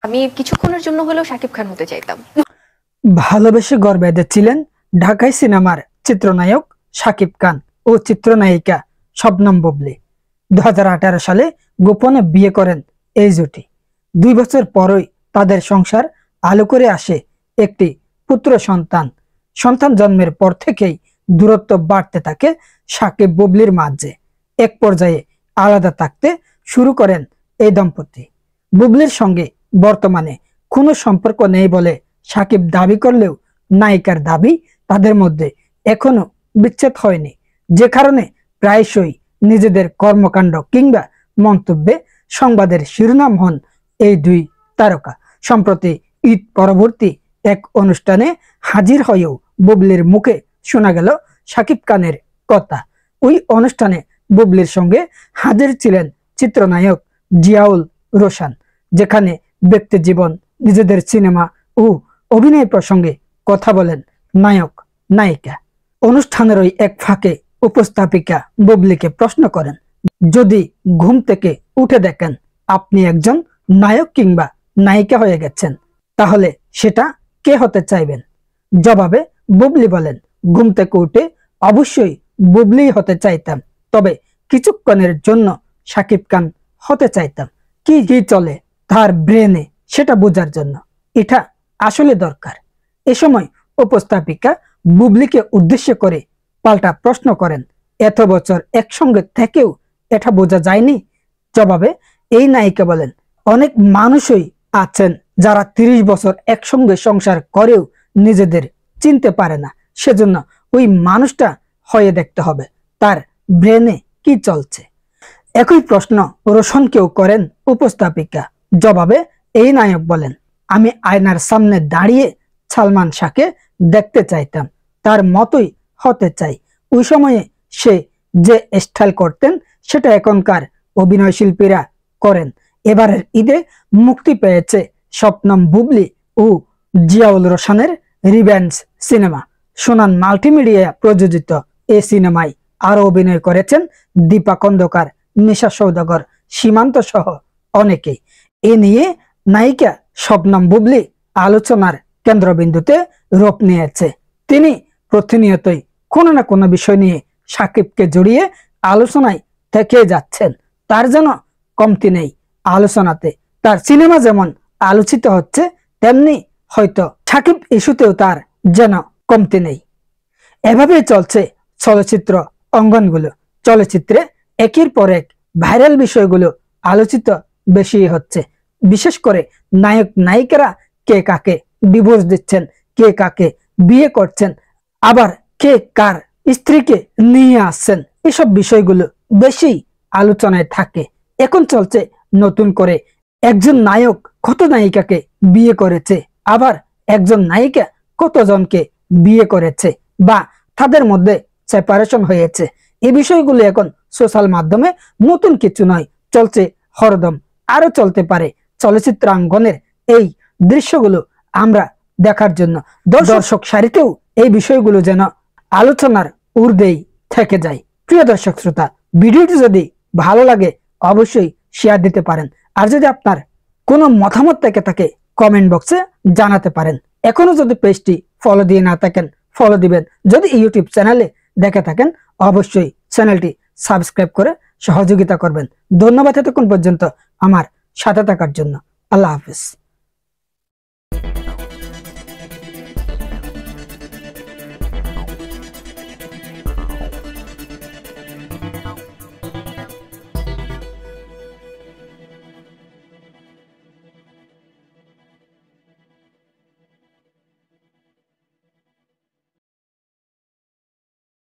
আমি কিছুক্ষণের জন্য হলেও শাকিব খান হতে চাইতাম। ভালোবেসে ঘর বেঁধেছিলেন ঢাকাই সিনেমার চিত্রনায়ক শাকিব খান ও চিত্রনায়িকা শবনম বুবলী। 2018 সালে গোপনে বিয়ে করেন এই জুটি। 2 বছর পরই তাদের সংসার আলো করে আসে একটি পুত্র সন্তান। সন্তান জন্মের পর থেকেই দূরত্ব বাড়তে থাকে শাকিব বুবলীর মাঝে। এক পর্যায়ে আলাদা থাকতে শুরু করেন এই দম্পতি। বুবলীর সঙ্গে বর্তমানে কোনো সম্পর্ক নেই বলে শাকিব দাবি করলেও নায়িকার দাবি তাদের মধ্যে এখনো বিচ্ছেদ হয়নি, যে কারণে প্রায়শই নিজেদের কর্মকাণ্ড কিংবা মন্তব্যে সংবাদের শিরোনাম হন এই দুই তারকা। সম্প্রতি ঈদ পরবর্তী এক অনুষ্ঠানে হাজির হয়েও বুবলীর মুখে শোনা গেল শাকিব খানের কথা। ওই অনুষ্ঠানে বুবলীর সঙ্গে হাজির ছিলেন চিত্রনায়ক জিয়াউল রোশান, যেখানে ব্যক্তি জীবন, নিজেদের সিনেমা ও অভিনয় প্রসঙ্গে কথা বলেন নায়ক নায়িকা। অনুষ্ঠানের ওই এক ফাঁকে উপস্থাপিকা বুবলীকে প্রশ্ন করেন, যদি ঘুম থেকে উঠে দেখেন আপনি একজন নায়ক কিংবা নায়িকা হয়ে গেছেন, তাহলে সেটা কে হতে চাইবেন? জবাবে বুবলী বলেন, ঘুম থেকে উঠে অবশ্যই বুবলী হতে চাইতাম, তবে কিছুক্ষণের জন্য শাকিব খান হতে চাইতাম। কি কি চলে তার ব্রেনে সেটা বোঝার জন্য, এটা আসলে দরকার। এ সময় উপস্থাপিকা বুবলীকে উদ্দেশ্য করে পাল্টা প্রশ্ন করেন, এত বছর একসঙ্গে থেকেও এটা বোঝা যায়নি? জবাবে এই নায়িকা বলেন, অনেক মানুষই আছেন যারা 30 বছর একসঙ্গে সংসার করেও নিজেদের চিনতে পারে না, সেজন্য ওই মানুষটা হয়ে দেখতে হবে তার ব্রেনে কি চলছে। একই প্রশ্ন রোশনকেও করেন উপস্থাপিকা। জবাবে এই নায়ক বলেন, আমি আয়নার সামনে দাঁড়িয়ে সালমান শাহকে দেখতে চাইতাম, তার মতোই হতে চাই। ওই সময়ে সে যে স্টাইল করতেন সেটা এখনকার অভিনয় শিল্পীরা করেন। এবারের ঈদে মুক্তি পেয়েছে শবনম বুবলী ও জিয়াউল রোশানের রিভেঞ্জ সিনেমা। সোনান মাল্টিমিডিয়া প্রযোজিত এই সিনেমায় আরো অভিনয় করেছেন দীপা খন্দকার, নিশা সওদাগর, সীমান্ত সহ অনেকেই। এ নিয়ে নায়িকা শবনম বুবলী আলোচনার কেন্দ্রবিন্দুতে রূপ নিয়েছে। তিনি প্রতিনিয়তই কোনো না কোনো বিষয় নিয়ে শাকিবকে জড়িয়ে আলোচনায় থেকে যাচ্ছেন। তার যেন কমতি নেই আলোচনাতে। তার সিনেমা যেমন আলোচিত হচ্ছে, তেমনি হয়তো শাকিব ইস্যুতেও তার যেন কমতি নেই। এভাবেই চলছে চলচ্চিত্র অঙ্গনগুলো। চলচ্চিত্রে একের পর এক ভাইরাল বিষয়গুলো আলোচিত বেশি হচ্ছে। বিশেষ করে নায়ক নায়িকারা কে কাকে ডিভোর্স দিচ্ছেন, কে কাকে বিয়ে করছেন, আবার কে কার স্ত্রীকে নিয়ে আসছেন, এসব বিষয়গুলো বেশি আলোচনায় থাকে। এখন চলছে নতুন করে একজন নায়ক কত নায়িকাকে বিয়ে করেছে, আবার একজন নায়িকা কতজনকে বিয়ে করেছে বা তাদের মধ্যে সেপারেশন হয়েছে। এই বিষয়গুলো এখন সোশ্যাল মাধ্যমে নতুন কিছু নয়, চলছে হরদম, আরো চলতে পারে। চলচ্চিত্রাঙ্গনের এই দৃশ্যগুলো আমরা দেখার জন্য দর্শক সারিতেও এই বিষয়গুলো যেন আলোচনার ঊর্ধ্বেই থেকে যায়। প্রিয় দর্শক শ্রোতা, ভিডিওটি যদি ভালো লাগে অবশ্যই শেয়ার দিতে পারেন। আর যদি আপনার কোনো মতামত থেকে থাকে কমেন্ট বক্সে জানাতে পারেন। এখনো যদি পেজটি ফলো দিয়ে না থাকেন ফলো দিবেন। যদি ইউটিউব চ্যানেলে দেখে থাকেন অবশ্যই চ্যানেলটি সাবস্ক্রাইব করে সহযোগিতা করবেন। ধন্যবাদ এতক্ষণ পর্যন্ত আমার সাথে থাকার জন্য। আল্লাহ হাফিজ।